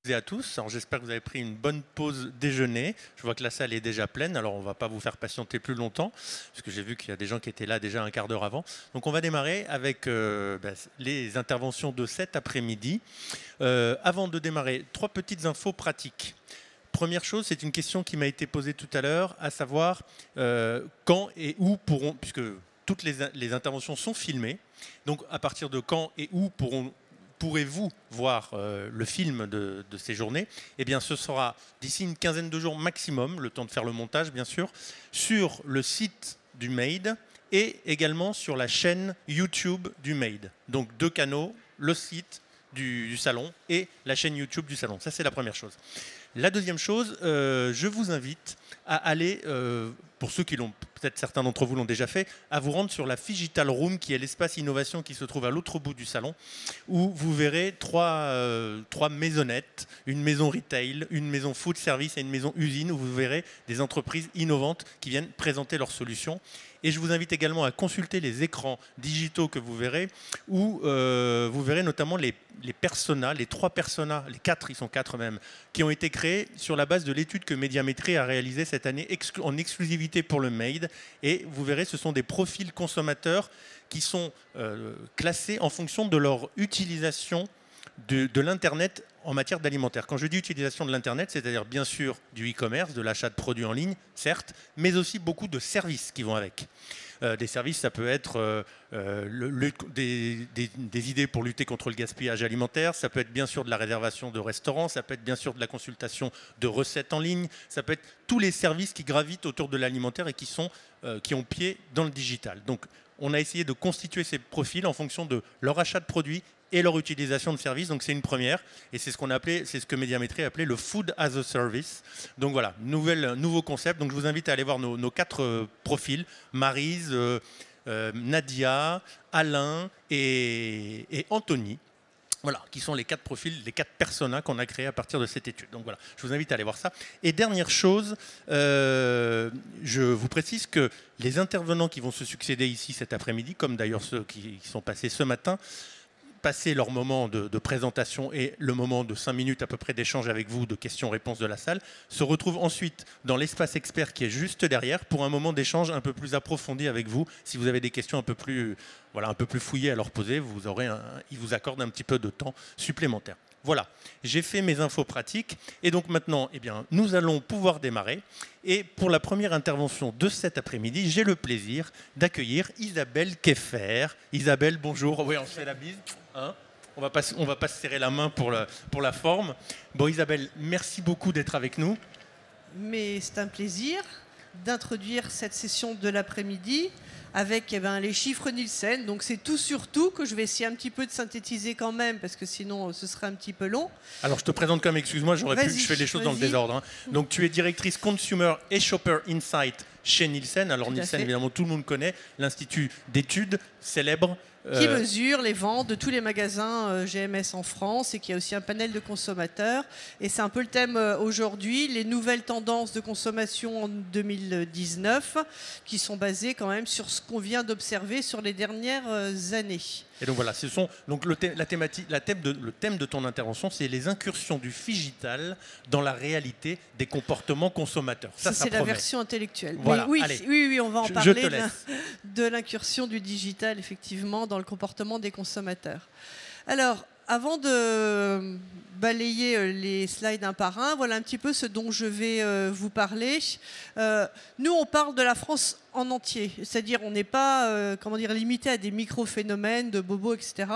Et à tous. Alors, j'espère que vous avez pris une bonne pause déjeuner. Je vois que la salle est déjà pleine, alors on ne va pas vous faire patienter plus longtemps, parce que j'ai vu qu'il y a des gens qui étaient là déjà un quart d'heure avant. Donc on va démarrer avec les interventions de cet après-midi. Avant de démarrer, 3 petites infos pratiques. Première chose, c'est une question qui m'a été posée tout à l'heure, à savoir quand et où pourront, puisque toutes les interventions sont filmées, donc à partir de quand et où pourrez-vous voir le film de ces journées? Eh bien, ce sera d'ici une quinzaine de jours maximum, le temps de faire le montage, bien sûr, sur le site du MAID et également sur la chaîne YouTube du MAID. Donc, 2 canaux, le site du salon et la chaîne YouTube du salon. Ça, c'est la première chose. La deuxième chose, je vous invite à aller, pour ceux qui l'ont, peut-être certains d'entre vous l'ont déjà fait, à vous rendre sur la Phygital Room, qui est l'espace innovation qui se trouve à l'autre bout du salon, où vous verrez 3 maisonnettes, une maison retail, une maison food service et une maison usine, où vous verrez des entreprises innovantes qui viennent présenter leurs solutions. Et je vous invite également à consulter les écrans digitaux que vous verrez, où vous verrez notamment les personas, les 3 personas, les 4, ils sont 4 même, qui ont été créés sur la base de l'étude que Médiamétrie a réalisée cette année en exclusivité pour le MAID. Et vous verrez, ce sont des profils consommateurs qui sont classés en fonction de leur utilisation de l'Internet en matière d'alimentaire. Quand je dis utilisation de l'Internet, c'est-à-dire bien sûr du e-commerce, de l'achat de produits en ligne, certes, mais aussi beaucoup de services qui vont avec. Des services, ça peut être des idées pour lutter contre le gaspillage alimentaire, ça peut être bien sûr de la réservation de restaurants, ça peut être bien sûr de la consultation de recettes en ligne, ça peut être tous les services qui gravitent autour de l'alimentaire et qui ont pied dans le digital. Donc, on a essayé de constituer ces profils en fonction de leur achat de produits et leur utilisation de services. Donc c'est une première, et c'est ce que Médiamétrie a appelé le Food as a Service. Donc voilà, nouveau concept. Donc je vous invite à aller voir nos 4 profils, Maryse, Nadia, Alain et Anthony. Voilà, qui sont les 4 profils, les 4 personas qu'on a créés à partir de cette étude. Donc voilà, je vous invite à aller voir ça. Et dernière chose, je vous précise que les intervenants qui vont se succéder ici cet après-midi, comme d'ailleurs ceux qui sont passés ce matin, passer leur moment de présentation et le moment de 5 minutes à peu près d'échange avec vous, de questions-réponses de la salle, se retrouvent ensuite dans l'espace expert qui est juste derrière pour un moment d'échange un peu plus approfondi avec vous. Si vous avez des questions un peu plus fouillées à leur poser, ils vous accordent un petit peu de temps supplémentaire. Voilà, j'ai fait mes infos pratiques et donc maintenant, eh bien, nous allons pouvoir démarrer. Et pour la première intervention de cet après-midi, j'ai le plaisir d'accueillir Isabelle Keffer. Isabelle, bonjour. Oui, on se fait la bise. Hein, on va pas se serrer la main pour la forme. Bon, Isabelle, merci beaucoup d'être avec nous. Mais c'est un plaisir d'introduire cette session de l'après-midi avec les chiffres Nielsen. Donc c'est tout sur tout que je vais essayer un petit peu de synthétiser quand même, parce que sinon ce serait un petit peu long. Alors je te présente comme, excuse-moi, je fais les choses dans le désordre. Hein. Donc tu es directrice Consumer et Shopper Insight chez Nielsen. Alors Nielsen, évidemment, tout le monde connaît, l'institut d'études célèbre. Qui mesure les ventes de tous les magasins GMS en France et qui a aussi un panel de consommateurs. Et c'est un peu le thème aujourd'hui, les nouvelles tendances de consommation en 2019 qui sont basées quand même sur ce qu'on vient d'observer sur les dernières années. Et donc voilà, le thème de ton intervention, c'est les incursions du digital dans la réalité des comportements consommateurs. Ça c'est la version intellectuelle. Voilà, Mais oui, on va en parler de l'incursion du digital, effectivement, dans le comportement des consommateurs. Alors, avant de balayer les slides un par un, voilà un petit peu ce dont je vais vous parler. Nous, on parle de la France en entier, c'est-à-dire on n'est pas limité à des micro-phénomènes de bobos, etc.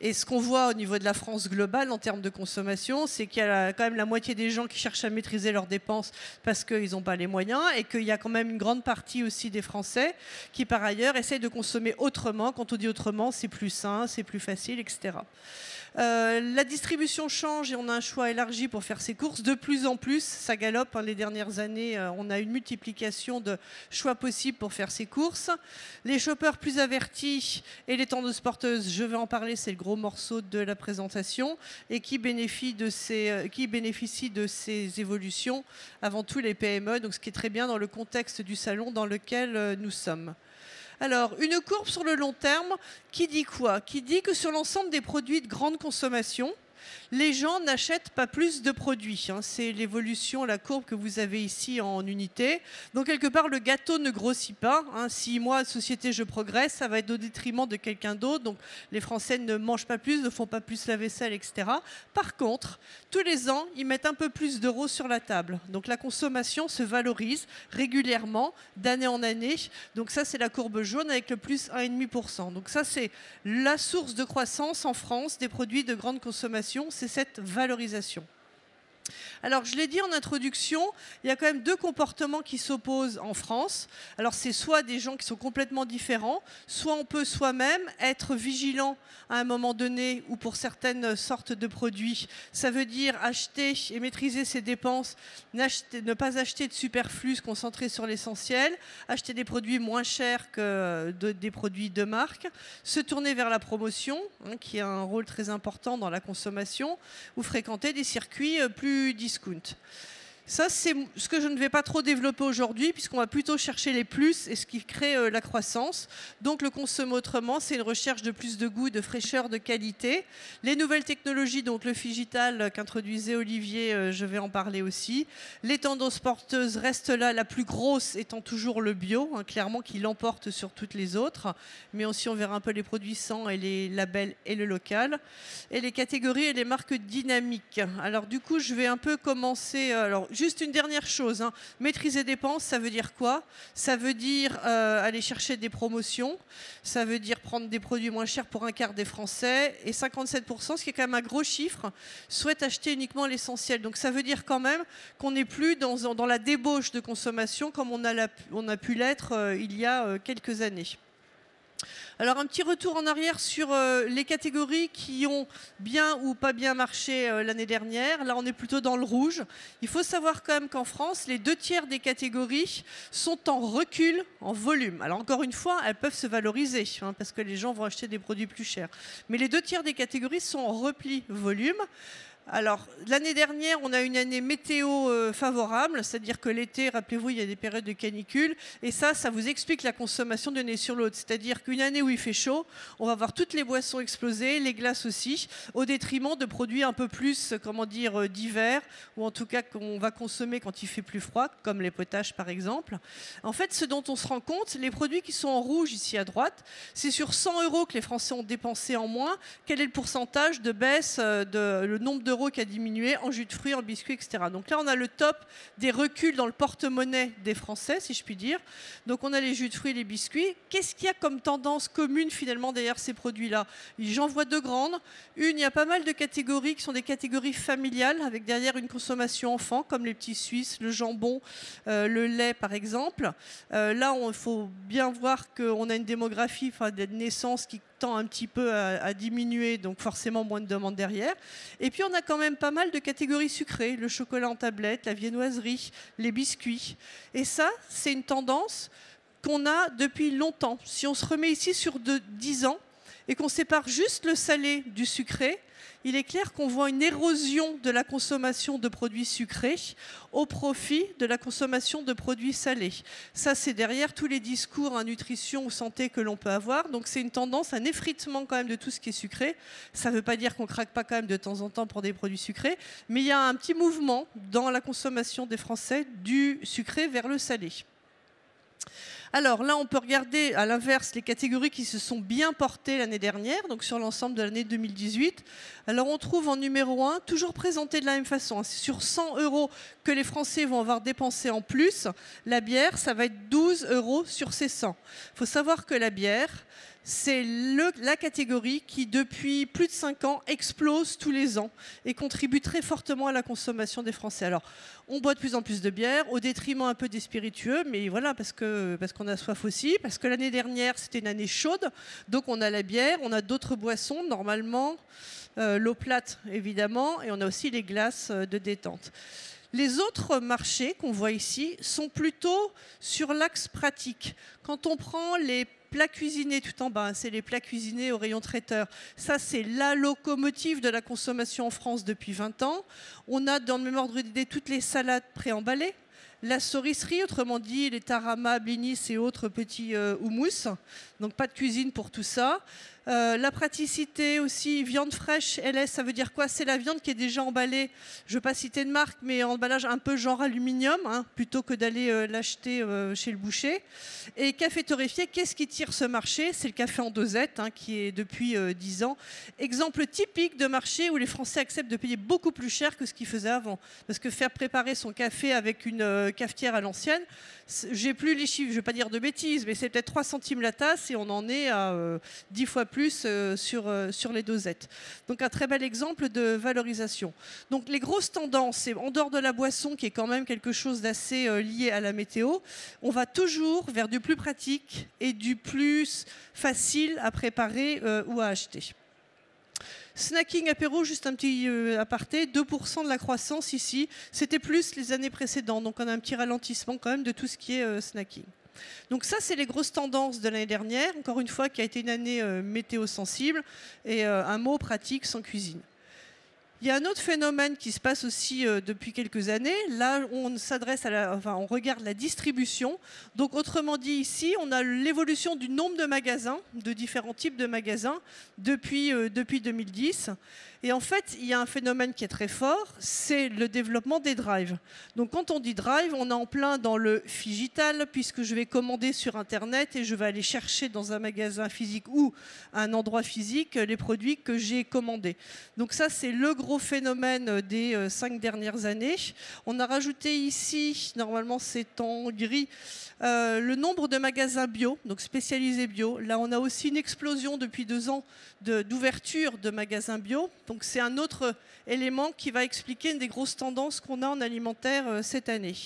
Et ce qu'on voit au niveau de la France globale en termes de consommation, c'est qu'il y a quand même la moitié des gens qui cherchent à maîtriser leurs dépenses parce qu'ils n'ont pas les moyens, et qu'il y a quand même une grande partie aussi des Français qui par ailleurs essayent de consommer autrement. Quand on dit autrement, c'est plus sain, c'est plus facile, etc. La distribution change et on a un choix élargi pour faire ses courses. De plus en plus, ça galope. Les dernières années, on a une multiplication de choix possibles pour faire ses courses. Les shoppers plus avertis et les tendeuses porteuses, je vais en parler, c'est le gros morceau de la présentation, et qui bénéficient de ces évolutions, avant tout les PME, donc ce qui est très bien dans le contexte du salon dans lequel nous sommes. Alors, une courbe sur le long terme, qui dit quoi? Qui dit que sur l'ensemble des produits de grande consommation, les gens n'achètent pas plus de produits. C'est l'évolution, la courbe que vous avez ici en unité. Donc quelque part, le gâteau ne grossit pas. Si moi, société, je progresse, ça va être au détriment de quelqu'un d'autre. Donc les Français ne mangent pas plus, ne font pas plus la vaisselle, etc. Par contre, tous les ans, ils mettent un peu plus d'euros sur la table. Donc la consommation se valorise régulièrement, d'année en année. Donc ça, c'est la courbe jaune avec le plus 1,5%. Donc ça, c'est la source de croissance en France des produits de grande consommation, c'est cette valorisation. Alors, je l'ai dit en introduction, il y a quand même deux comportements qui s'opposent en France. Alors, c'est soit des gens qui sont complètement différents, soit on peut soi-même être vigilant à un moment donné ou pour certaines sortes de produits. Ça veut dire acheter et maîtriser ses dépenses, ne pas acheter de superflu, se concentrer sur l'essentiel, acheter des produits moins chers que des produits de marque, se tourner vers la promotion, qui a un rôle très important dans la consommation, ou fréquenter des circuits plus discount. Ça, c'est ce que je ne vais pas trop développer aujourd'hui, puisqu'on va plutôt chercher les plus et ce qui crée la croissance. Donc, le consommer autrement, c'est une recherche de plus de goût, de fraîcheur, de qualité. Les nouvelles technologies, donc le Figital qu'introduisait Olivier, je vais en parler aussi. Les tendances porteuses restent là, la plus grosse étant toujours le bio, clairement, qui l'emporte sur toutes les autres. Mais aussi, on verra un peu les produits sans et les labels et le local. Et les catégories et les marques dynamiques. Alors, du coup, je vais un peu commencer... Juste une dernière chose, maîtriser dépenses, ça veut dire quoi? Ça veut dire aller chercher des promotions, ça veut dire prendre des produits moins chers pour un quart des Français, et 57%, ce qui est quand même un gros chiffre, souhaitent acheter uniquement l'essentiel. Donc ça veut dire quand même qu'on n'est plus dans la débauche de consommation comme on a pu l'être il y a quelques années. Alors un petit retour en arrière sur les catégories qui ont bien ou pas bien marché l'année dernière. Là, on est plutôt dans le rouge. Il faut savoir quand même qu'en France, les 2/3 des catégories sont en recul en volume. Alors encore une fois, elles peuvent se valoriser parce que les gens vont acheter des produits plus chers. Mais les 2/3 des catégories sont en repli volume. Alors, l'année dernière, on a une année météo favorable, c'est-à-dire que l'été, rappelez-vous, il y a des périodes de canicule, et ça vous explique la consommation d'une année sur l'autre. C'est-à-dire qu'une année où il fait chaud, on va voir toutes les boissons exploser, les glaces aussi, au détriment de produits un peu plus, d'hiver, ou en tout cas qu'on va consommer quand il fait plus froid, comme les potages par exemple. En fait, ce dont on se rend compte, les produits qui sont en rouge ici à droite, c'est sur 100 € que les Français ont dépensé en moins, quel est le pourcentage de baisse, le nombre d'euros qui a diminué en jus de fruits, en biscuits, etc. Donc là, on a le top des reculs dans le porte-monnaie des Français, si je puis dire. Donc on a les jus de fruits et les biscuits. Qu'est-ce qu'il y a comme tendance commune, finalement, derrière ces produits-là? J'en vois deux grandes. Une, il y a pas mal de catégories qui sont des catégories familiales, avec derrière une consommation enfant, comme les petits Suisses, le jambon, le lait, par exemple. Là, il faut bien voir qu'on a une démographie, des naissances qui tend un petit peu à diminuer, donc forcément moins de demandes derrière. Et puis on a quand même pas mal de catégories sucrées, le chocolat en tablette, la viennoiserie, les biscuits. Et ça, c'est une tendance qu'on a depuis longtemps. Si on se remet ici sur 10 ans et qu'on sépare juste le salé du sucré, il est clair qu'on voit une érosion de la consommation de produits sucrés au profit de la consommation de produits salés. Ça, c'est derrière tous les discours en nutrition ou santé que l'on peut avoir. Donc, c'est une tendance, un effritement quand même de tout ce qui est sucré. Ça ne veut pas dire qu'on ne craque pas quand même de temps en temps pour des produits sucrés, mais il y a un petit mouvement dans la consommation des Français du sucré vers le salé. Alors là, on peut regarder à l'inverse les catégories qui se sont bien portées l'année dernière, donc sur l'ensemble de l'année 2018. Alors on trouve en numéro 1, toujours présenté de la même façon, c'est sur 100 € que les Français vont avoir dépensé en plus. La bière, ça va être 12 € sur ces 100. Il faut savoir que la bière, c'est la catégorie qui, depuis plus de 5 ans, explose tous les ans et contribue très fortement à la consommation des Français. Alors, on boit de plus en plus de bière, au détriment un peu des spiritueux, mais voilà, parce qu'on a soif aussi, parce que l'année dernière, c'était une année chaude, donc on a la bière, on a d'autres boissons, normalement, l'eau plate, évidemment, et on a aussi les glaces de détente. Les autres marchés qu'on voit ici sont plutôt sur l'axe pratique. Quand on prend les plats cuisinés tout en bas, c'est les plats cuisinés au rayon traiteur. Ça, c'est la locomotive de la consommation en France depuis 20 ans. On a dans le même ordre d'idée toutes les salades préemballées, La saurisserie, autrement dit les taramas, blinis et autres petits houmous. Donc pas de cuisine pour tout ça. La praticité aussi, viande fraîche, LS, ça veut dire quoi? C'est la viande qui est déjà emballée, je ne veux pas citer de marque, mais emballage un peu genre aluminium, hein, plutôt que d'aller l'acheter chez le boucher. Et café torréfié, qu'est-ce qui tire ce marché? C'est le café en dosette, hein, qui est depuis 10 ans. Exemple typique de marché où les Français acceptent de payer beaucoup plus cher que ce qu'ils faisaient avant. Parce que faire préparer son café avec une cafetière à l'ancienne, j'ai plus les chiffres, je ne vais pas dire de bêtises, mais c'est peut-être 3 centimes la tasse et on en est à 10 fois plus sur les dosettes. Donc un très bel exemple de valorisation. Donc les grosses tendances, c'est en dehors de la boisson qui est quand même quelque chose d'assez lié à la météo, on va toujours vers du plus pratique et du plus facile à préparer ou à acheter. Snacking apéro, juste un petit aparté, 2% de la croissance ici. C'était plus les années précédentes, donc on a un petit ralentissement quand même de tout ce qui est snacking. Donc ça, c'est les grosses tendances de l'année dernière, encore une fois, qui a été une année météo sensible, et un mot pratique sans cuisine. Il y a un autre phénomène qui se passe aussi depuis quelques années. Là, on s'adresse on regarde la distribution. Donc, autrement dit, ici, on a l'évolution du nombre de magasins, de différents types de magasins, depuis 2010. Et en fait, il y a un phénomène qui est très fort, c'est le développement des drives. Donc, quand on dit drive, on est en plein dans le phygital, puisque je vais commander sur Internet et je vais aller chercher dans un magasin physique ou un endroit physique les produits que j'ai commandés. Donc ça, c'est le gros phénomène des 5 dernières années. On a rajouté ici, normalement c'est en gris, le nombre de magasins bio, donc spécialisés bio. Là, on a aussi une explosion depuis 2 ans d'ouverture de magasins bio. Donc c'est un autre élément qui va expliquer une des grosses tendances qu'on a en alimentaire cette année.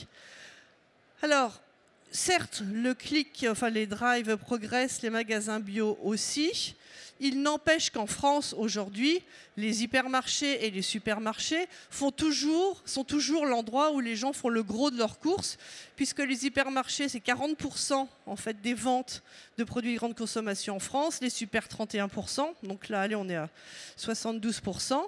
Alors, certes, le clic, enfin les drives progressent, les magasins bio aussi. Il n'empêche qu'en France, aujourd'hui, les hypermarchés et les supermarchés sont toujours l'endroit où les gens font le gros de leurs courses, puisque les hypermarchés, c'est 40% en fait, des ventes de produits de grande consommation en France, les super 31%, donc là, allez, on est à 72%.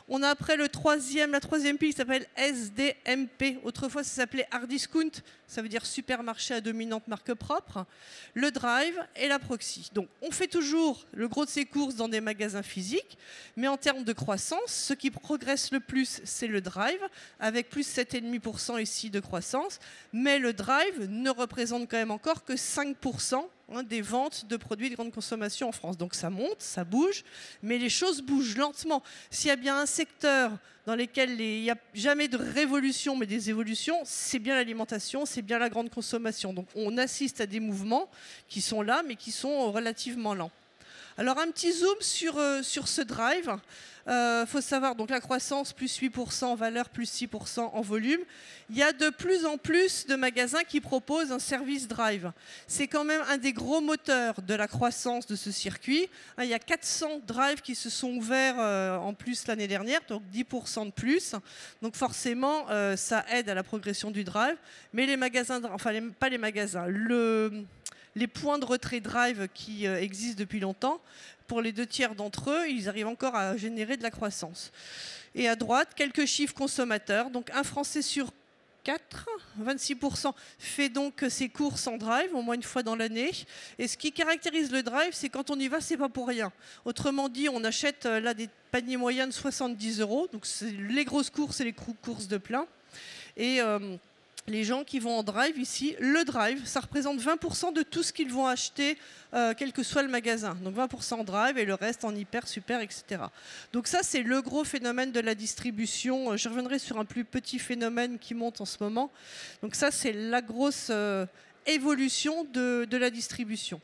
On a après la troisième pile qui s'appelle SDMP, autrefois ça s'appelait Hard Discount, ça veut dire supermarché à dominante marque propre, le drive et la proxy. Donc on fait toujours le gros de ces courses dans des magasins physiques, mais en termes de croissance, ce qui progresse le plus, c'est le drive, avec plus 7,5% ici de croissance, mais le drive ne représente quand même encore que 5% des ventes de produits de grande consommation en France. Donc ça monte, ça bouge, mais les choses bougent lentement. S'il y a bien un secteur dans lequel il n'y a jamais de révolution, mais des évolutions, c'est bien l'alimentation, c'est bien la grande consommation. Donc on assiste à des mouvements qui sont là, mais qui sont relativement lents. Alors un petit zoom sur ce drive. Faut savoir, donc la croissance, plus 8% en valeur, plus 6% en volume. Il y a de plus en plus de magasins qui proposent un service drive. C'est quand même un des gros moteurs de la croissance de ce circuit. Il y a 400 drives qui se sont ouverts en plus l'année dernière, donc 10% de plus. Donc forcément, ça aide à la progression du drive. Mais les magasins, enfin pas les magasins, les points de retrait drive qui existent depuis longtemps, pour les 2/3 d'entre eux, ils arrivent encore à générer de la croissance. Et à droite, quelques chiffres consommateurs. Donc un Français sur 4, 26%, fait donc ses courses en drive au moins une fois dans l'année. Et ce qui caractérise le drive, c'est quand on y va, c'est pas pour rien. Autrement dit, on achète là des paniers moyens de 70 €. Donc c'est les grosses courses et les courses de plein. Et les gens qui vont en drive ici, le drive, ça représente 20% de tout ce qu'ils vont acheter, quel que soit le magasin. Donc 20% en drive et le reste en hyper, super, etc. Donc ça, c'est le gros phénomène de la distribution. Je reviendrai sur un plus petit phénomène qui monte en ce moment. Donc ça, c'est la grosse évolution de la distribution.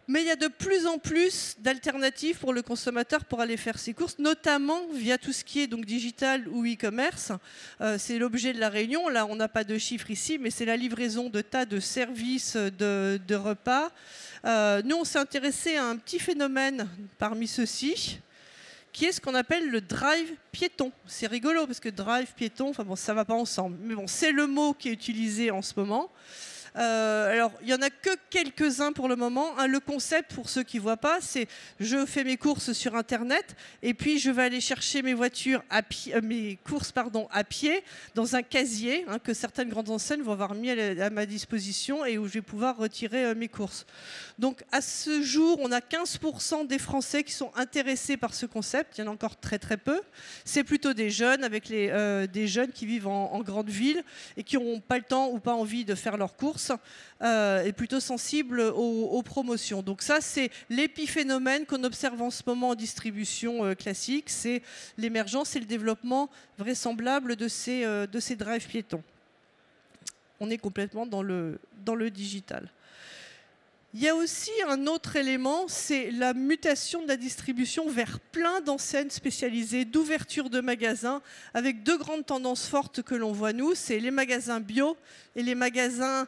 Mais il y a de plus en plus d'alternatives pour le consommateur pour aller faire ses courses, notamment via tout ce qui est donc digital ou e-commerce. C'est l'objet de la réunion. Là, on n'a pas de chiffres ici, mais c'est la livraison de tas de services de repas. Nous, on s'est intéressé à un petit phénomène parmi ceux-ci, qui est ce qu'on appelle le drive piéton. C'est rigolo, parce que drive, piéton, enfin bon, ça ne va pas ensemble. Mais bon, c'est le mot qui est utilisé en ce moment. Alors, il n'y en a que quelques-uns pour le moment. Le concept, pour ceux qui ne voient pas, c'est je fais mes courses sur Internet et puis je vais aller chercher mes courses à pied dans un casier que certaines grandes enseignes vont avoir mis à ma disposition et où je vais pouvoir retirer mes courses. Donc, à ce jour, on a 15% des Français qui sont intéressés par ce concept. Il y en a encore très très peu. C'est plutôt des jeunes, avec des jeunes qui vivent en grande ville et qui n'ont pas le temps ou pas envie de faire leurs courses et plutôt sensibles aux promotions. Donc ça, c'est l'épiphénomène qu'on observe en ce moment en distribution classique. C'est l'émergence et le développement vraisemblable de ces drives piétons. On est complètement dans le digital. Il y a aussi un autre élément, c'est la mutation de la distribution vers plein d'enseignes spécialisées, d'ouverture de magasins, avec deux grandes tendances fortes que l'on voit nous, c'est les magasins bio et les magasins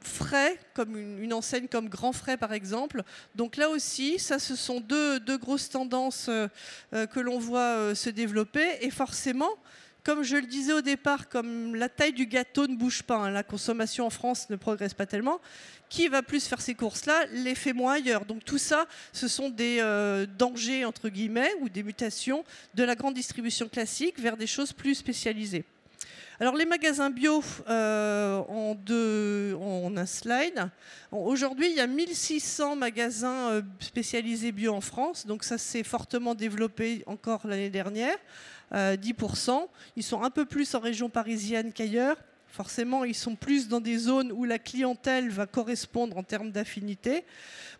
frais, comme une enseigne comme Grand Frais par exemple. Donc là aussi, ça ce sont deux grosses tendances que l'on voit se développer et forcément, comme je le disais au départ, comme la taille du gâteau ne bouge pas, la consommation en France ne progresse pas tellement, qui va plus faire ces courses-là, les fait moins ailleurs. Donc tout ça, ce sont des dangers, entre guillemets, ou des mutations de la grande distribution classique vers des choses plus spécialisées. Alors les magasins bio, en un slide. Aujourd'hui, il y a 1600 magasins spécialisés bio en France, donc ça s'est fortement développé encore l'année dernière. 10%. Ils sont un peu plus en région parisienne qu'ailleurs. Forcément, ils sont plus dans des zones où la clientèle va correspondre en termes d'affinité.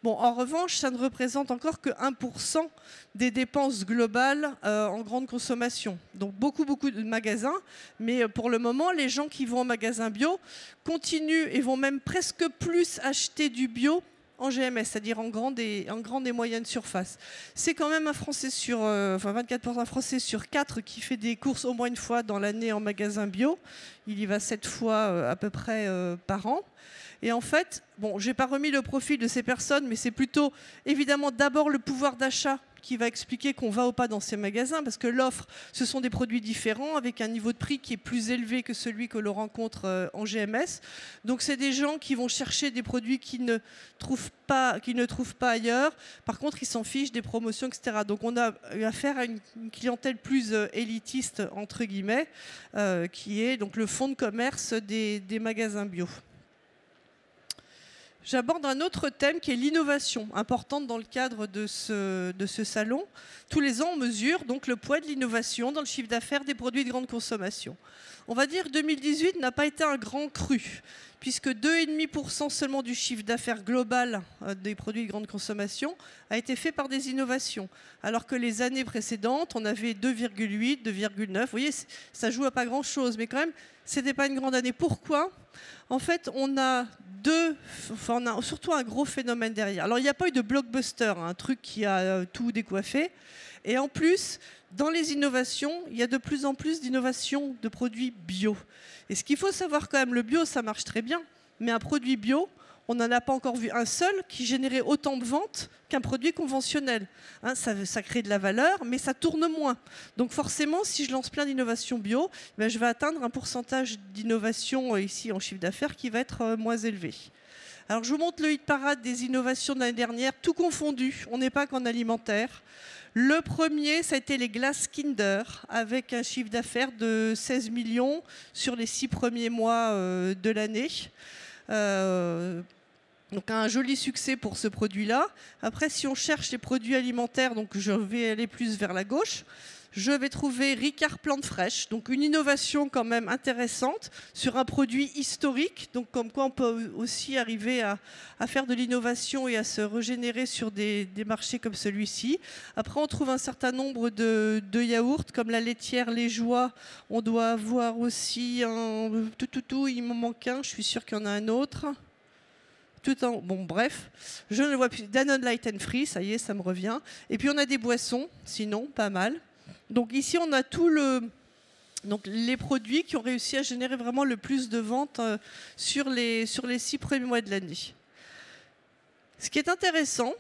Bon, en revanche, ça ne représente encore que 1% des dépenses globales en grande consommation. Donc beaucoup de magasins. Mais pour le moment, les gens qui vont en magasin bio continuent et vont même presque plus acheter du bio en GMS, c'est-à-dire en grande et moyenne surface. C'est quand même un Français sur, 24% Français sur 4 qui fait des courses au moins une fois dans l'année en magasin bio. Il y va 7 fois à peu près par an. Et en fait, bon, je n'ai pas remis le profil de ces personnes, mais c'est plutôt évidemment d'abord le pouvoir d'achat qui va expliquer qu'on va ou pas dans ces magasins, parce que l'offre, ce sont des produits différents, avec un niveau de prix qui est plus élevé que celui que l'on rencontre en GMS. Donc c'est des gens qui vont chercher des produits qu'ils ne trouvent pas ailleurs. Par contre, ils s'en fichent des promotions, etc. Donc on a affaire à une clientèle plus élitiste, entre guillemets, qui est donc le fonds de commerce des magasins bio. J'aborde un autre thème qui est l'innovation, importante dans le cadre de ce salon. Tous les ans, on mesure donc le poids de l'innovation dans le chiffre d'affaires des produits de grande consommation. On va dire que 2018 n'a pas été un grand cru, puisque 2,5% seulement du chiffre d'affaires global des produits de grande consommation a été fait par des innovations, alors que les années précédentes, on avait 2,8, 2,9. Vous voyez, ça joue à pas grand-chose, mais quand même, ce n'était pas une grande année. Pourquoi ? En fait, on a surtout un gros phénomène derrière. Alors, il n'y a pas eu de blockbuster, un truc qui a tout décoiffé. Et en plus, dans les innovations, il y a de plus en plus d'innovations de produits bio. Et ce qu'il faut savoir quand même, le bio, ça marche très bien. Mais un produit bio, on n'en a pas encore vu un seul qui générait autant de ventes qu'un produit conventionnel. Ça crée de la valeur, mais ça tourne moins. Donc forcément, si je lance plein d'innovations bio, je vais atteindre un pourcentage d'innovation ici en chiffre d'affaires qui va être moins élevé. Alors je vous montre le hit parade des innovations de l'année dernière, tout confondu. On n'est pas qu'en alimentaire. Le premier, ça a été les glaces Kinder, avec un chiffre d'affaires de 16 millions sur les 6 premiers mois de l'année. Donc un joli succès pour ce produit-là. Après, si on cherche les produits alimentaires, donc je vais aller plus vers la gauche, je vais trouver Ricard Plantes Fraîches, donc une innovation quand même intéressante sur un produit historique, donc comme quoi on peut aussi arriver à faire de l'innovation et à se régénérer sur des marchés comme celui-ci. Après, on trouve un certain nombre de yaourts, comme la laitière Les Joies. On doit avoir aussi il m'en manque un, je suis sûre qu'il y en a un autre. Bon, bref, je ne le vois plus. Danone Light and Free, ça y est, ça me revient. Et puis on a des boissons, sinon, pas mal. Donc ici, on a les produits qui ont réussi à générer vraiment le plus de ventes sur les 6 premiers mois de l'année. Ce qui est intéressant,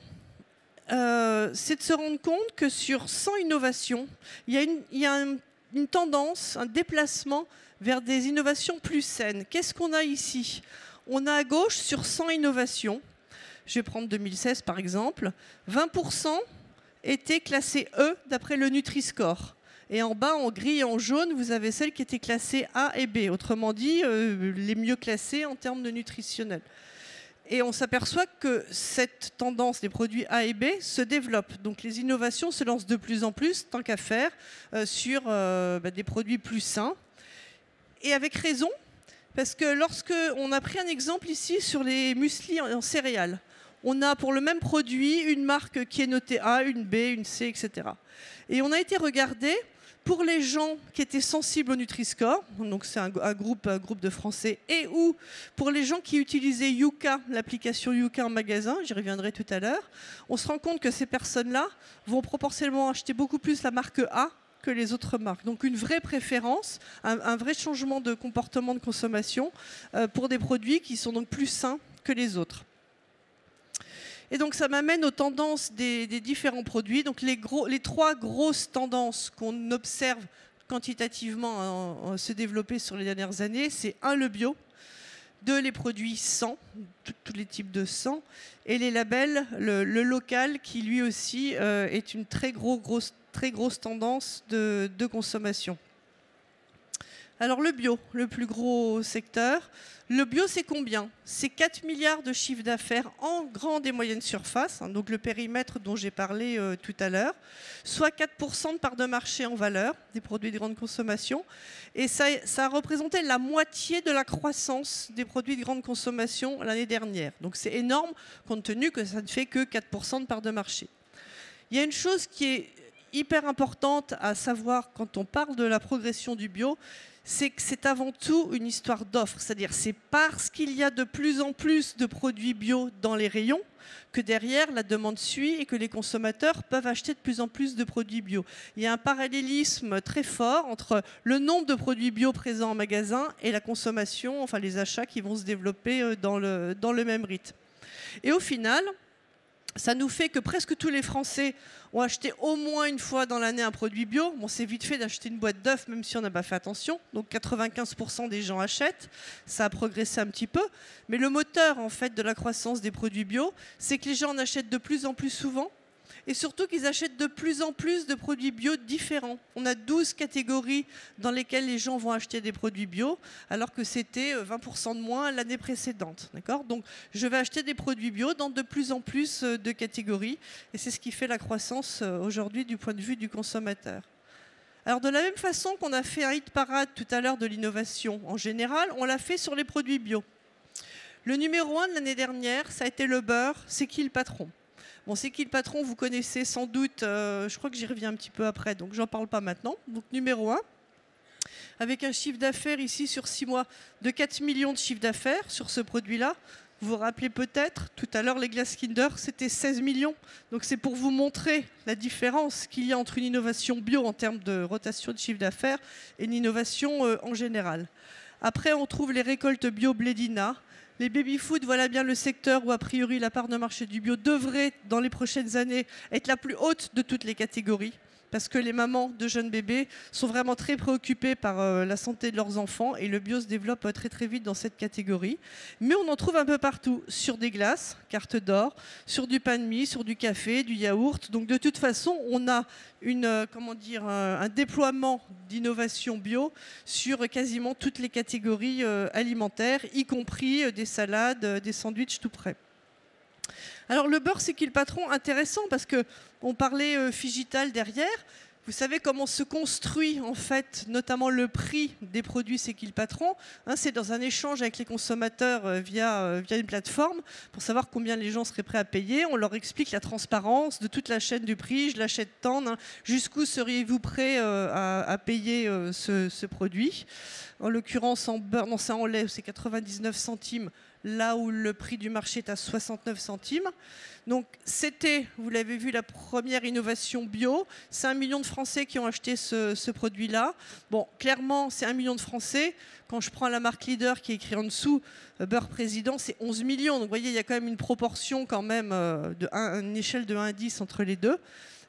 c'est de se rendre compte que sur 100 innovations, il y a une tendance, un déplacement vers des innovations plus saines. Qu'est-ce qu'on a ici ? On a à gauche, sur 100 innovations, je vais prendre 2016 par exemple, 20% étaient classées E d'après le Nutri-Score. Et en bas, en gris et en jaune, vous avez celles qui étaient classées A et B. Autrement dit, les mieux classées en termes de nutritionnel. Et on s'aperçoit que cette tendance des produits A et B se développe. Donc les innovations se lancent de plus en plus, tant qu'à faire, sur des produits plus sains. Et avec raison, parce que lorsqu'on a pris un exemple ici sur les mueslis en céréales, on a pour le même produit une marque qui est notée A, une B, une C, etc. Et on a été regarder pour les gens qui étaient sensibles au Nutri-Score, donc c'est un groupe de Français, et ou pour les gens qui utilisaient Yuka, l'application Yuka en magasin, j'y reviendrai tout à l'heure, on se rend compte que ces personnes-là vont proportionnellement acheter beaucoup plus la marque A que les autres marques. Donc une vraie préférence, un vrai changement de comportement de consommation pour des produits qui sont donc plus sains que les autres. Et donc ça m'amène aux tendances des différents produits. Donc les trois grosses tendances qu'on observe quantitativement se développer sur les dernières années, c'est 1, le bio, 2, les produits sans, tous les types de sans, et les labels, le local qui lui aussi est une très grosse tendance de consommation. Alors le bio, le plus gros secteur. Le bio, c'est combien? C'est 4 milliards de chiffre d'affaires en grande et moyenne surface, donc le périmètre dont j'ai parlé tout à l'heure, soit 4% de part de marché en valeur des produits de grande consommation. Et ça a représenté la moitié de la croissance des produits de grande consommation l'année dernière. Donc c'est énorme compte tenu que ça ne fait que 4% de part de marché. Il y a une chose qui est hyper importante à savoir quand on parle de la progression du bio, c'est que c'est avant tout une histoire d'offre. C'est-à-dire c'est parce qu'il y a de plus en plus de produits bio dans les rayons que derrière la demande suit et que les consommateurs peuvent acheter de plus en plus de produits bio. Il y a un parallélisme très fort entre le nombre de produits bio présents en magasin et la consommation, enfin les achats qui vont se développer dans le même rythme. Et au final, ça nous fait que presque tous les Français ont acheté au moins une fois dans l'année un produit bio. Bon, c'est vite fait d'acheter une boîte d'œufs, même si on n'a pas fait attention. Donc 95% des gens achètent. Ça a progressé un petit peu. Mais le moteur, en fait, de la croissance des produits bio, c'est que les gens en achètent de plus en plus souvent. Et surtout qu'ils achètent de plus en plus de produits bio différents. On a 12 catégories dans lesquelles les gens vont acheter des produits bio, alors que c'était 20% de moins l'année précédente. Donc je vais acheter des produits bio dans de plus en plus de catégories. Et c'est ce qui fait la croissance aujourd'hui du point de vue du consommateur. Alors de la même façon qu'on a fait un hit parade tout à l'heure de l'innovation en général, on l'a fait sur les produits bio. Le numéro 1 de l'année dernière, ça a été le beurre. C'est qui le patron ? Bon, c'est qui le patron? Vous connaissez sans doute, je crois que j'y reviens un petit peu après, donc j'en parle pas maintenant. Donc numéro 1, avec un chiffre d'affaires ici sur 6 mois de 4 millions de chiffre d'affaires sur ce produit-là. Vous vous rappelez peut-être, tout à l'heure les glaces Kinder, c'était 16 millions. Donc c'est pour vous montrer la différence qu'il y a entre une innovation bio en termes de rotation de chiffre d'affaires et une innovation en général. Après, on trouve les récoltes bio Blédina. Les baby-food, voilà bien le secteur où, a priori, la part de marché du bio devrait, dans les prochaines années, être la plus haute de toutes les catégories. Parce que les mamans de jeunes bébés sont vraiment très préoccupées par la santé de leurs enfants. Et le bio se développe très très vite dans cette catégorie. Mais on en trouve un peu partout. Sur des glaces, carte d'or, sur du pain de mie, sur du café, du yaourt. Donc de toute façon, on a un déploiement d'innovation bio sur quasiment toutes les catégories alimentaires, y compris des salades, des sandwichs tout prêts. Alors le beurre, c'est qui le patron? Intéressant parce qu'on parlait Figital derrière. Vous savez comment se construit en fait notamment le prix des produits C'est qui le patron? C'est dans un échange avec les consommateurs via une plateforme pour savoir combien les gens seraient prêts à payer. On leur explique la transparence de toute la chaîne du prix. Je l'achète tant, jusqu'où seriez-vous prêt à payer ce produit? En l'occurrence en beurre, non c'est en lait, c'est 99 centimes. Là où le prix du marché est à 69 centimes. Donc c'était, vous l'avez vu, la première innovation bio. C'est 1 million de Français qui ont acheté ce produit-là. Bon, clairement, c'est 1 million de Français. Quand je prends la marque leader qui est écrit en dessous, beurre président, c'est 11 millions. Donc vous voyez, il y a quand même une proportion, quand même, une échelle de 1 à 10 entre les deux.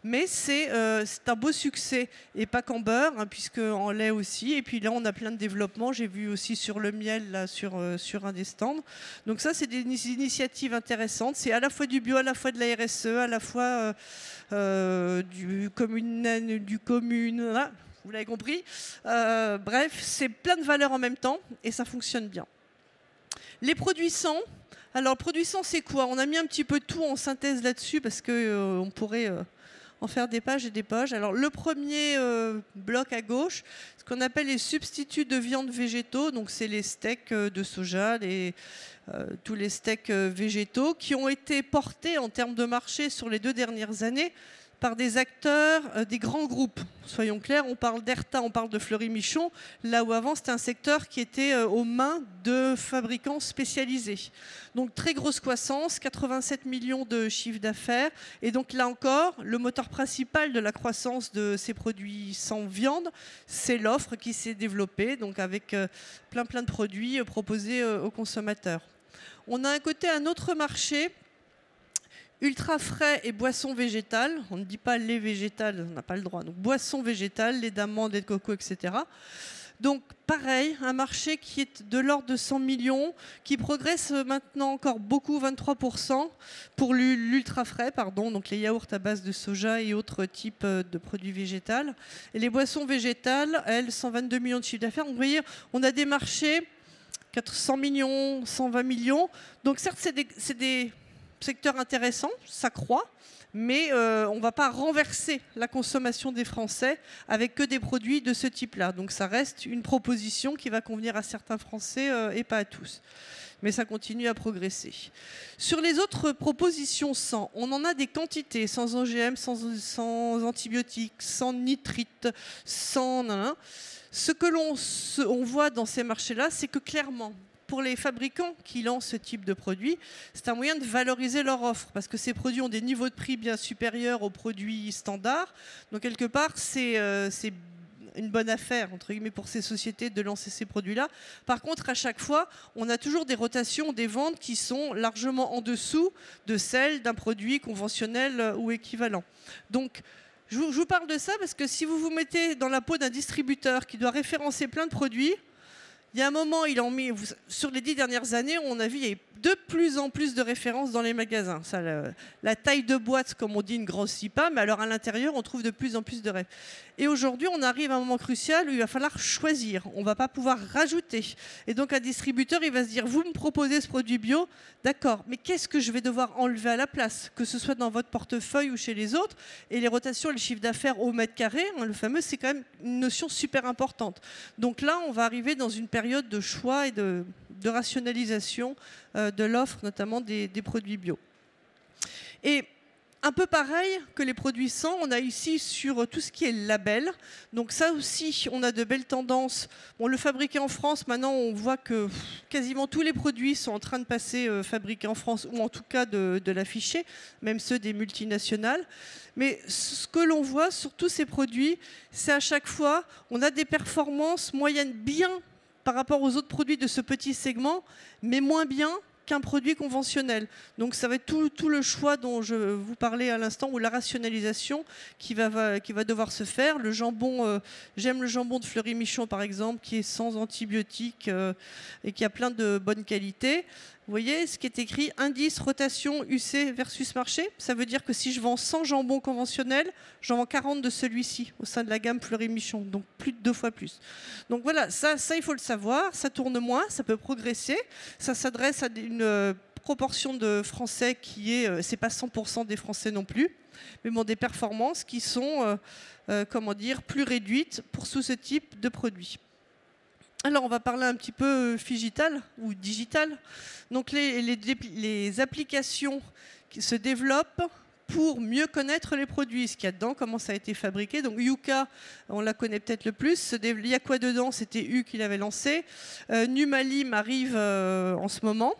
Mais c'est un beau succès, et pas qu'en beurre, hein, puisque en lait aussi. Et puis là, on a plein de développements. J'ai vu aussi sur le miel, là, sur un des stands. Donc ça, c'est des initiatives intéressantes. C'est à la fois du bio, à la fois de la RSE, à la fois du commune. Voilà, vous l'avez compris. Bref, c'est plein de valeurs en même temps, et ça fonctionne bien. Les produits sans. Alors, produits sans, c'est quoi? On a mis un petit peu tout en synthèse là-dessus, parce qu'on pourrait en faire des pages et des pages. Alors, le premier bloc à gauche, ce qu'on appelle les substituts de viande végétaux. Donc, c'est les steaks de soja, tous les steaks végétaux qui ont été portés en termes de marché sur les 2 dernières années par des acteurs, des grands groupes. Soyons clairs, on parle d'Erta, on parle de Fleury-Michon, là où avant c'était un secteur qui était aux mains de fabricants spécialisés. Donc très grosse croissance, 87 millions de chiffre d'affaires. Et donc là encore, le moteur principal de la croissance de ces produits sans viande, c'est l'offre qui s'est développée, donc avec plein de produits proposés aux consommateurs. On a un autre marché, ultra frais et boissons végétales. On ne dit pas lait végétal, on n'a pas le droit. Donc boissons végétales, lait d'amande, lait de coco, etc. Donc pareil, un marché qui est de l'ordre de 100 millions, qui progresse maintenant encore beaucoup, 23%, pour l'ultra frais, pardon, donc les yaourts à base de soja et autres types de produits végétaux. Et les boissons végétales, elles, 122 millions de chiffre d'affaires. Vous voyez, on a des marchés, 400 millions, 120 millions. Donc certes, c'est des secteur intéressant, ça croît, mais on ne va pas renverser la consommation des Français avec que des produits de ce type-là. Donc ça reste une proposition qui va convenir à certains Français et pas à tous. Mais ça continue à progresser. Sur les autres propositions sans, on en a des quantités, sans OGM, sans antibiotiques, sans nitrites, sans... Ce que on voit dans ces marchés-là, c'est que clairement, pour les fabricants qui lancent ce type de produits, c'est un moyen de valoriser leur offre, parce que ces produits ont des niveaux de prix bien supérieurs aux produits standards. Donc quelque part, c'est une bonne affaire, entre guillemets, pour ces sociétés de lancer ces produits-là. Par contre, à chaque fois, on a toujours des rotations, des ventes qui sont largement en dessous de celles d'un produit conventionnel ou équivalent. Donc, je vous parle de ça parce que si vous vous mettez dans la peau d'un distributeur qui doit référencer plein de produits, il y a un moment, sur les 10 dernières années, on a vu il y a de plus en plus de références dans les magasins. Ça, la taille de boîte, comme on dit, ne grossit pas, mais alors à l'intérieur, on trouve de plus en plus de rêves. Et aujourd'hui, on arrive à un moment crucial où il va falloir choisir. On ne va pas pouvoir rajouter. Et donc, un distributeur, il va se dire, vous me proposez ce produit bio, d'accord, mais qu'est-ce que je vais devoir enlever à la place, que ce soit dans votre portefeuille ou chez les autres. Et les rotations, les chiffres d'affaires au mètre carré, hein, le fameux, c'est quand même une notion super importante. Donc là, on va arriver dans une période de choix et de rationalisation de l'offre, notamment des produits bio. Et un peu pareil que les produits sans, on a ici sur tout ce qui est label. Donc ça aussi, on a de belles tendances. Bon, le fabriqué en France, maintenant, on voit que quasiment tous les produits sont en train de passer fabriqués en France, ou en tout cas de l'afficher, même ceux des multinationales. Mais ce que l'on voit sur tous ces produits, c'est à chaque fois, on a des performances moyennes bien par rapport aux autres produits de ce petit segment, mais moins bien qu'un produit conventionnel. Donc ça va être tout le choix dont je vous parlais à l'instant, ou la rationalisation qui va devoir se faire. Le jambon, j'aime le jambon de Fleury-Michon par exemple, qui est sans antibiotiques et qui a plein de bonnes qualités. Vous voyez ce qui est écrit, indice rotation UC versus marché. Ça veut dire que si je vends 100 jambons conventionnels, j'en vends 40 de celui-ci au sein de la gamme Fleury-Michon, donc plus de 2 fois plus. Donc voilà, ça il faut le savoir, ça tourne moins, ça peut progresser, ça s'adresse à une proportion de Français qui est, c'est pas 100% des Français non plus, mais bon, des performances qui sont, comment dire, plus réduites pour ce type de produit. Alors, on va parler un petit peu figital ou digital. Donc, les applications qui se développent pour mieux connaître les produits, ce qu'il y a dedans, comment ça a été fabriqué. Donc, Yuka, on la connaît peut-être le plus. Il y a quoi dedans? C'était U qui l'avait lancé. Numalim arrive en ce moment.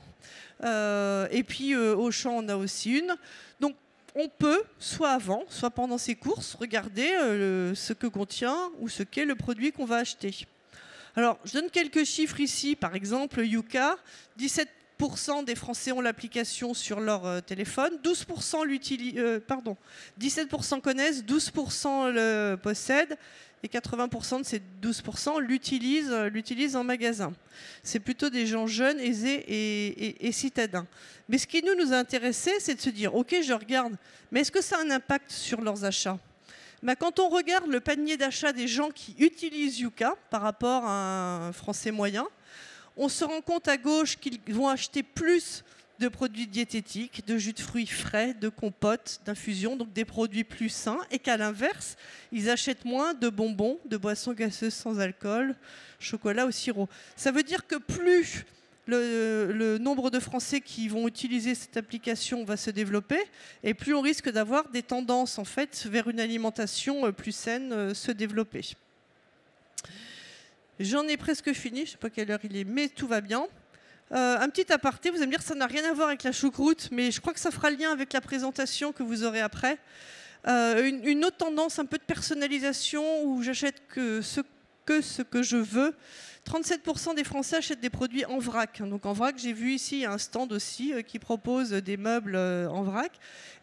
Et puis, Auchan en a aussi une. Donc, on peut, soit avant, soit pendant ses courses, regarder ce que contient ou ce qu'est le produit qu'on va acheter. Alors, je donne quelques chiffres ici. Par exemple, Yuka, des Français ont l'application sur leur téléphone, 17% connaissent, 12% le possèdent, et 80% de ces 12% l'utilisent en magasin. C'est plutôt des gens jeunes, aisés et citadins. Mais ce qui nous a intéressés, c'est de se dire, ok, je regarde, mais est-ce que ça a un impact sur leurs achats ? Quand on regarde le panier d'achat des gens qui utilisent Yuka par rapport à un Français moyen, on se rend compte à gauche qu'ils vont acheter plus de produits diététiques, de jus de fruits frais, de compotes, d'infusions, donc des produits plus sains, et qu'à l'inverse, ils achètent moins de bonbons, de boissons gazeuses sans alcool, chocolat au sirop. Ça veut dire que plus le nombre de Français qui vont utiliser cette application va se développer, et plus on risque d'avoir des tendances en fait, vers une alimentation plus saine se développer. J'en ai presque fini, je ne sais pas quelle heure il est, mais tout va bien. Un petit aparté, vous allez me dire que ça n'a rien à voir avec la choucroute, mais je crois que ça fera lien avec la présentation que vous aurez après. Une autre tendance, un peu de personnalisation, où j'achète que ce que je veux. 37% des Français achètent des produits en vrac. Donc en vrac, j'ai vu ici, il y a un stand aussi qui propose des meubles en vrac.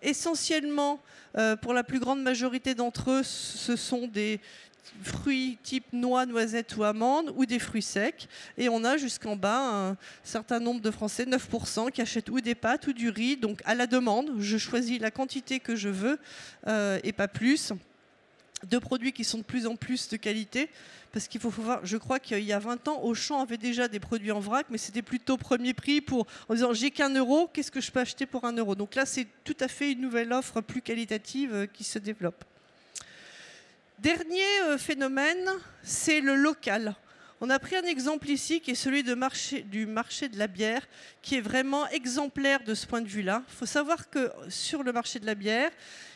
Essentiellement, pour la plus grande majorité d'entre eux, ce sont des fruits type noix, noisettes ou amandes, ou des fruits secs. Et on a jusqu'en bas un certain nombre de Français, 9%, qui achètent ou des pâtes ou du riz, donc à la demande. Je choisis la quantité que je veux et pas plus. De produits qui sont de plus en plus de qualité. Parce qu'il faut voir, je crois qu'il y a 20 ans, Auchan avait déjà des produits en vrac, mais c'était plutôt premier prix en disant j'ai qu'1 euro, qu'est-ce que je peux acheter pour 1 euro? Donc là, c'est tout à fait une nouvelle offre plus qualitative qui se développe. Dernier phénomène, c'est le local. On a pris un exemple ici qui est celui du marché de la bière, qui est vraiment exemplaire de ce point de vue-là. Il faut savoir que sur le marché de la bière,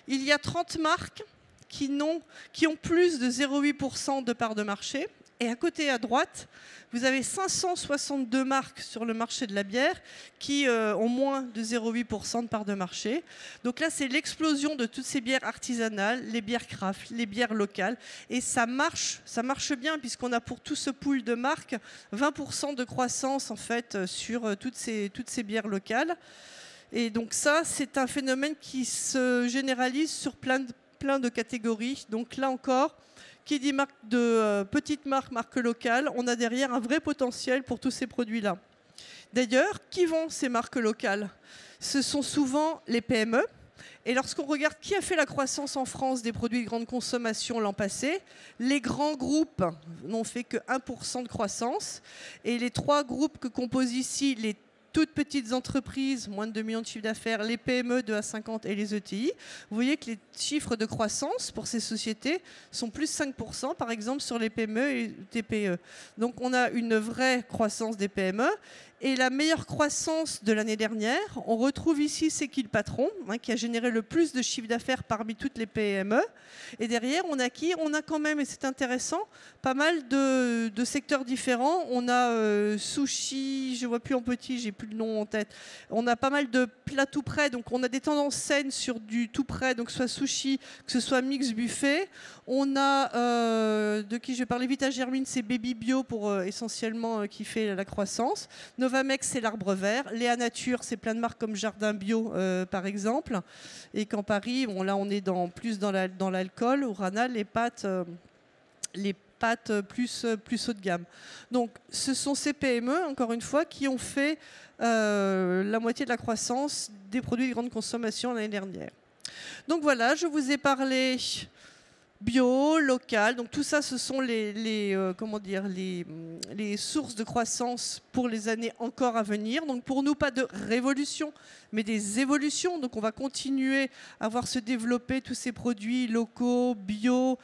il y a 30 marques qui ont plus de 0,8% de part de marché. Et à côté, à droite, vous avez 562 marques sur le marché de la bière qui ont moins de 0,8% de part de marché. Donc là, c'est l'explosion de toutes ces bières artisanales, les bières craft, les bières locales. Et ça marche bien puisqu'on a pour tout ce pool de marques 20% de croissance en fait sur toutes ces bières locales. Et donc ça, c'est un phénomène qui se généralise sur plein de catégories. Donc là encore, qui dit petite marque locale, on a derrière un vrai potentiel pour tous ces produits-là. D'ailleurs, qui vend ces marques locales? Ce sont souvent les PME. Et lorsqu'on regarde qui a fait la croissance en France des produits de grande consommation l'an passé, les grands groupes n'ont fait que 1% de croissance. Et les 3 groupes que composent ici les toutes petites entreprises, moins de 2 millions de chiffre d'affaires, les PME 2 à 50 et les ETI, vous voyez que les chiffres de croissance pour ces sociétés sont plus 5% par exemple sur les PME et TPE. Donc on a une vraie croissance des PME. Et la meilleure croissance de l'année dernière, on retrouve ici C'est qui le patron, qui a généré le plus de chiffre d'affaires parmi toutes les PME. Et derrière, on a qui? On a quand même, et c'est intéressant, pas mal de secteurs différents. On a sushi, je ne vois plus en petit, j'ai plus le nom en tête. On a pas mal de plats tout près, donc on a des tendances saines sur du tout près, donc soit sushi, que ce soit mix buffet. On a, de qui je vais parler vite à Germine, c'est Baby Bio pour essentiellement qui fait la croissance. Novamex, c'est l'arbre vert. Léa Nature, c'est plein de marques comme Jardin Bio, par exemple. Et qu'en Paris, bon, là, on est plus dans l'alcool. Ou Rana, les pâtes plus haut de gamme. Donc, ce sont ces PME, encore une fois, qui ont fait la moitié de la croissance des produits de grande consommation l'année dernière. Donc voilà, je vous ai parlé bio, local, donc tout ça, ce sont les sources de croissance pour les années encore à venir. Donc pour nous, pas de révolution, mais des évolutions. Donc on va continuer à voir se développer tous ces produits locaux, bio,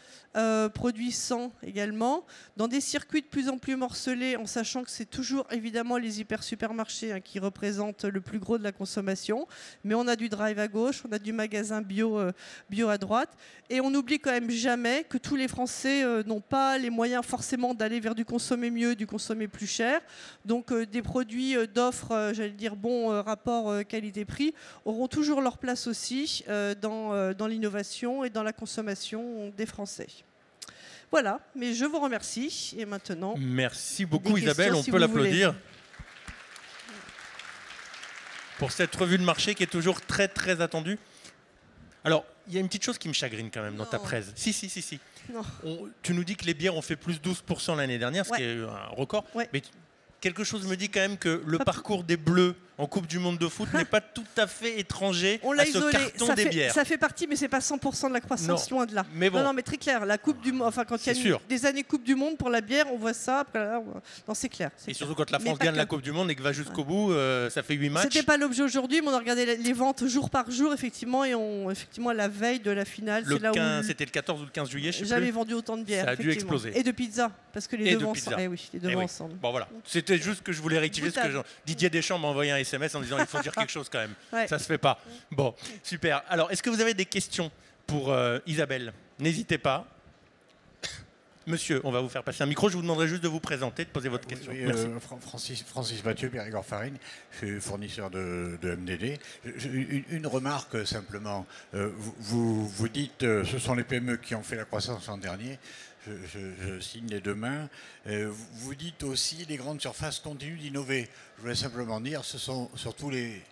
produits sans également, dans des circuits de plus en plus morcelés, en sachant que c'est toujours évidemment les hyper-supermarchés qui représentent le plus gros de la consommation. Mais on a du drive à gauche, on a du magasin bio à droite. Et on n'oublie quand même jamais que tous les Français n'ont pas les moyens forcément d'aller vers du consommer mieux, du consommer plus cher. Donc des produits d'offres, j'allais dire bon rapport qualité-prix, auront toujours leur place aussi dans l'innovation et dans la consommation des Français. Voilà, mais je vous remercie. Et maintenant... Merci beaucoup Isabelle, on peut l'applaudir. pour cette revue de marché qui est toujours très, très attendue. Alors, il y a une petite chose qui me chagrine quand même dans ta presse. Si. Non. Tu nous dis que les bières ont fait plus 12% l'année dernière, ce qui est un record. Ouais. Mais quelque chose me dit quand même que le parcours des Bleus en Coupe du Monde de foot n'est pas tout à fait étranger à ce carton des bières. Ça fait partie, mais c'est pas 100% de la croissance, loin de là. Mais bon. Non, mais très clair. La Coupe du Monde, enfin, quand il y a des années Coupe du Monde pour la bière, on voit ça. Après, là, non, c'est clair. Et surtout quand la France gagne la Coupe du Monde et que va jusqu'au bout, ça fait 8 matchs. C'était pas l'objet aujourd'hui, mais on a regardé les ventes jour par jour, effectivement, et effectivement, à la veille de la finale, c'est là où c'était le 14 ou le 15 juillet, je sais jamais plus. vendu autant de bières. Ça a dû exploser. Et de pizza, parce que les deux vont ensemble. Les deux vont ensemble. Bon voilà, c'était juste que je voulais rectifier ce que Didier Deschamps m'a envoyé un SMS en disant il faut dire quelque chose quand même. Ouais. Ça se fait pas. Bon, super. Alors, est-ce que vous avez des questions pour Isabelle? N'hésitez pas. Monsieur, on va vous faire passer un micro. Je vous demanderai juste de vous présenter, de poser votre question. Francis Mathieu, Périgord Farine. Je suis fournisseur de MDD. Une remarque simplement. Vous dites ce sont les PME qui ont fait la croissance l'an dernier. Je signe les deux mains. Vous dites aussi les grandes surfaces continuent d'innover. Je voulais simplement dire ce sont surtout les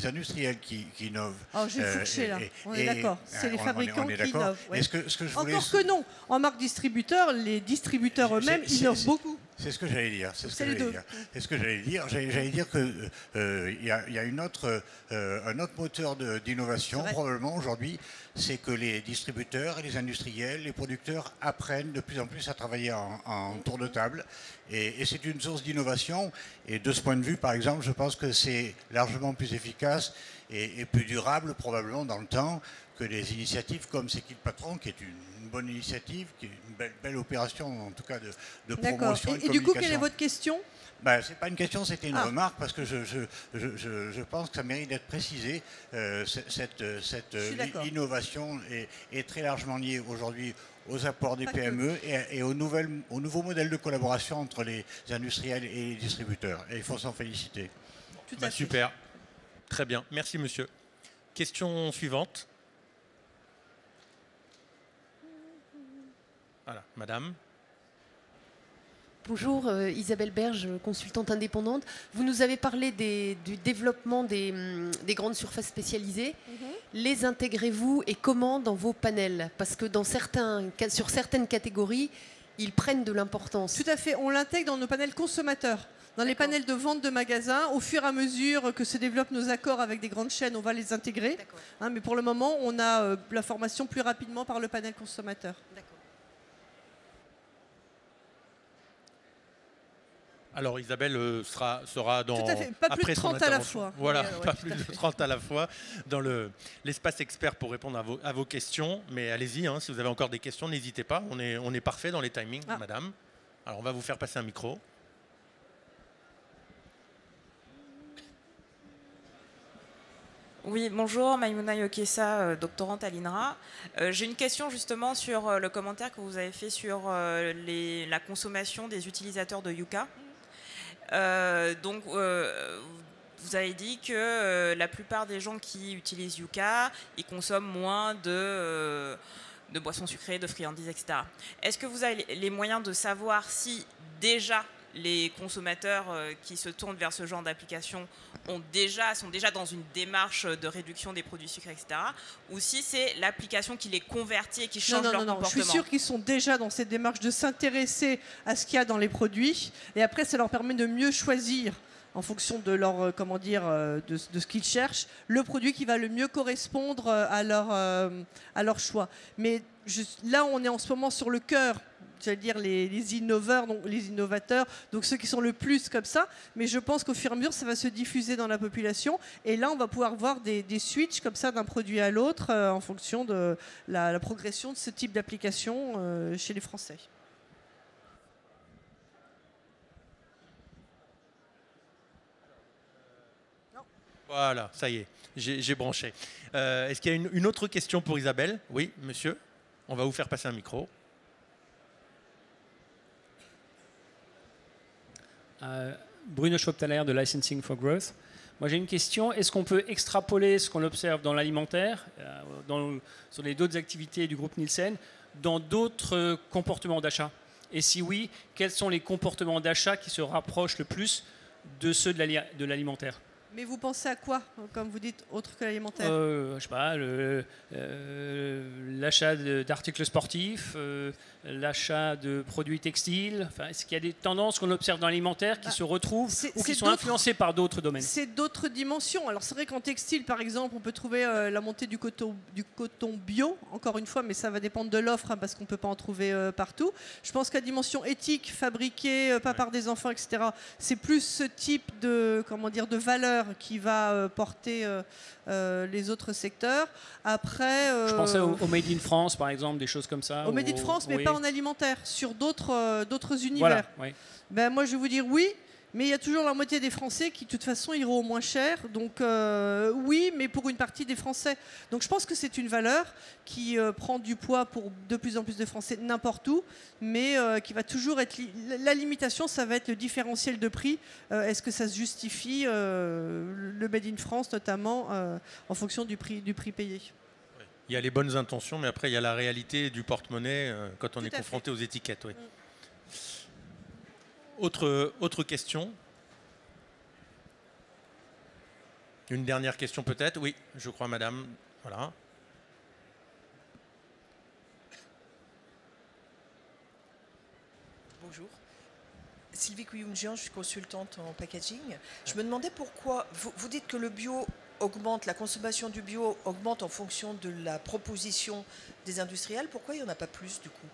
industriels qui innovent. Oh, j'ai fourché là. On est d'accord. C'est les fabricants qui innovent. Ouais. Encore que non. En marque distributeur, les distributeurs eux-mêmes innovent beaucoup. C'est ce que j'allais dire. C'est ce que j'allais dire. J'allais dire que il y a un autre moteur d'innovation probablement aujourd'hui, c'est que les distributeurs et les industriels, les producteurs apprennent de plus en plus à travailler en tour de table. Et c'est une source d'innovation. Et de ce point de vue, par exemple, je pense que c'est largement plus efficace et plus durable probablement dans le temps que les initiatives comme C'est qui le patron, qui est une bonne initiative, qui est une belle opération en tout cas de promotion et de communication. Et du coup, quelle est votre question? C'est pas une question, c'était une remarque parce que je pense que ça mérite d'être précisé. Cette innovation est très largement liée aujourd'hui aux apports des PME et au nouveau modèle de collaboration entre les industriels et les distributeurs. Et il faut s'en féliciter. Super. Très bien. Merci, monsieur. Question suivante. Voilà, madame. Bonjour, Isabelle Berge, consultante indépendante. Vous nous avez parlé du développement des grandes surfaces spécialisées. Les intégrez-vous et comment dans vos panels? Parce que sur certaines catégories, ils prennent de l'importance. Tout à fait, on l'intègre dans nos panels consommateurs. Dans les panels de vente de magasins, au fur et à mesure que se développent nos accords avec des grandes chaînes, on va les intégrer. Mais pour le moment, on a la formation plus rapidement par le panel consommateur. Alors Isabelle sera dans... Tout à fait, pas plus de 30 à la fois. Voilà, pas plus de 30 à la fois dans l'espace expert pour répondre à vos questions. Mais allez-y, si vous avez encore des questions, n'hésitez pas. On est parfait dans les timings, madame. Alors on va vous faire passer un micro. Oui, bonjour, Maïmouna Yokessa, doctorante à l'INRA. J'ai une question justement sur le commentaire que vous avez fait sur la consommation des utilisateurs de Yuka. Vous avez dit que la plupart des gens qui utilisent Yuka, ils consomment moins de boissons sucrées, de friandises, etc. Est-ce que vous avez les moyens de savoir si déjà les consommateurs qui se tournent vers ce genre d'application sont déjà dans une démarche de réduction des produits sucrés, etc. Ou si c'est l'application qui les convertit et qui change leur comportement? Je suis sûre qu'ils sont déjà dans cette démarche de s'intéresser à ce qu'il y a dans les produits. Et après, ça leur permet de mieux choisir, en fonction de leur, de ce qu'ils cherchent, le produit qui va le mieux correspondre à leur choix. Mais là, on est en ce moment sur le cœur, j'allais dire les innovateurs, donc ceux qui sont le plus comme ça. Mais je pense qu'au fur et à mesure, ça va se diffuser dans la population. Et là, on va pouvoir voir des switches comme ça d'un produit à l'autre en fonction de la progression de ce type d'application chez les Français. Voilà, ça y est, j'ai branché. Est-ce qu'il y a une autre question pour Isabelle? Oui, monsieur, on va vous faire passer un micro. Bruno Schwabthaler de Licensing for Growth. Moi j'ai une question, est-ce qu'on peut extrapoler ce qu'on observe dans l'alimentaire, sur les d'autres activités du groupe Nielsen, dans d'autres comportements d'achat? Et si oui, quels sont les comportements d'achat qui se rapprochent le plus de ceux de l'alimentaire? Mais vous pensez à quoi, comme vous dites, autre que l'alimentaire? Je sais pas, l'achat d'articles sportifs, l'achat de produits textiles. Enfin, est-ce qu'il y a des tendances qu'on observe dans l'alimentaire qui se retrouvent ou qui sont influencées par d'autres domaines? C'est d'autres dimensions. Alors c'est vrai qu'en textile, par exemple, on peut trouver la montée du coton bio, encore une fois, mais ça va dépendre de l'offre, hein, parce qu'on ne peut pas en trouver partout. Je pense qu'à dimension éthique, fabriqué pas par des enfants, etc., c'est plus ce type de, comment dire, de valeur qui va porter les autres secteurs. Après, je pensais au Made in France, par exemple, des choses comme ça. Au Made in France, mais pas en alimentaire, sur d'autres univers. Voilà, oui. Ben, moi, je vais vous dire oui, mais il y a toujours la moitié des Français qui, de toute façon, iront au moins cher. Donc, oui, mais pour une partie des Français. Donc, je pense que c'est une valeur qui prend du poids pour de plus en plus de Français n'importe où, mais qui va toujours être... La limitation, ça va être le différentiel de prix. Est-ce que ça se justifie, le Made in France, notamment, en fonction du prix payé? Il y a les bonnes intentions, mais après, il y a la réalité du porte-monnaie quand on est confronté aux étiquettes. Oui. Autre question? Une dernière question peut-être? Oui, je crois, madame. Voilà. Bonjour. Sylvie Couilloum-Jean, je suis consultante en packaging. Je me demandais pourquoi, vous dites que le bio augmente, la consommation du bio augmente en fonction de la proposition des industriels. Pourquoi il n'y en a pas plus du coup?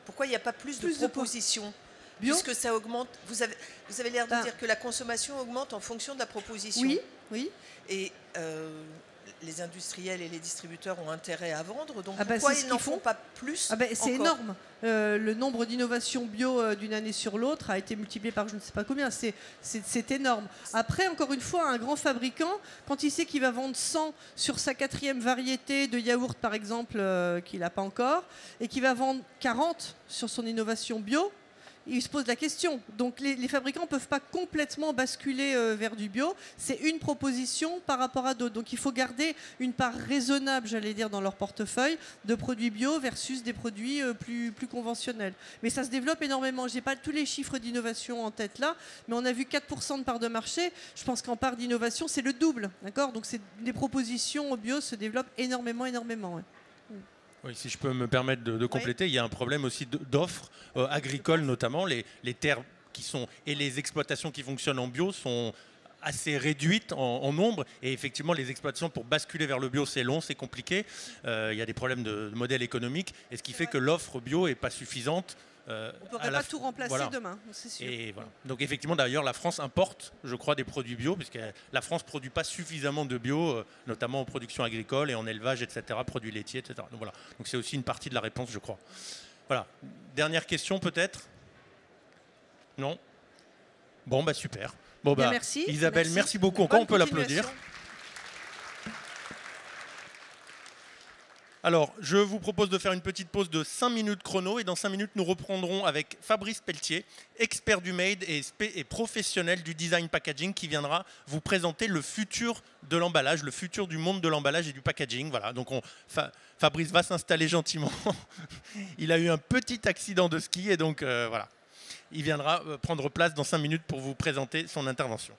Pourquoi il n'y a pas plus de propositions bio? Puisque ça augmente, vous avez l'air de dire que la consommation augmente en fonction de la proposition. Oui, oui. Et les industriels et les distributeurs ont intérêt à vendre, donc pourquoi ils n'en font pas plus? C'est énorme. Le nombre d'innovations bio d'une année sur l'autre a été multiplié par je ne sais pas combien. C'est énorme. Après, encore une fois, un grand fabricant, quand il sait qu'il va vendre 100 sur sa 4e variété de yaourt, par exemple, qu'il n'a pas encore, et qu'il va vendre 40 sur son innovation bio, il se pose la question. Donc les fabricants ne peuvent pas complètement basculer vers du bio. C'est une proposition par rapport à d'autres. Donc il faut garder une part raisonnable, j'allais dire, dans leur portefeuille de produits bio versus des produits plus conventionnels. Mais ça se développe énormément. Je n'ai pas tous les chiffres d'innovation en tête là, mais on a vu 4% de part de marché. Je pense qu'en part d'innovation, c'est le double. D'accord ? Donc des propositions bio se développent énormément. Ouais. Oui, si je peux me permettre de compléter, il y a un problème aussi d'offres agricoles, notamment les terres et les exploitations qui fonctionnent en bio sont assez réduites en nombre, et effectivement les exploitations pour basculer vers le bio c'est long, c'est compliqué, il y a des problèmes de modèle économique, et ce qui fait que l'offre bio n'est pas suffisante. On ne pourrait pas tout remplacer demain, c'est sûr. Et voilà. Donc effectivement, d'ailleurs, la France importe, je crois, des produits bio, puisque la France ne produit pas suffisamment de bio, notamment en production agricole et en élevage, etc., produits laitiers, etc. Donc voilà. Donc c'est aussi une partie de la réponse, je crois. Voilà. Dernière question, peut-être? Non? Bon, bah super. Bon, bah, merci. Isabelle, merci beaucoup. Encore, on peut l'applaudir. Alors, je vous propose de faire une petite pause de 5 minutes chrono, et dans 5 minutes, nous reprendrons avec Fabrice Pelletier, expert du Made et professionnel du design packaging, qui viendra vous présenter le futur de l'emballage, le futur du monde de l'emballage et du packaging. Voilà, donc Fabrice va s'installer gentiment. Il a eu un petit accident de ski, et donc voilà. Il viendra prendre place dans 5 minutes pour vous présenter son intervention.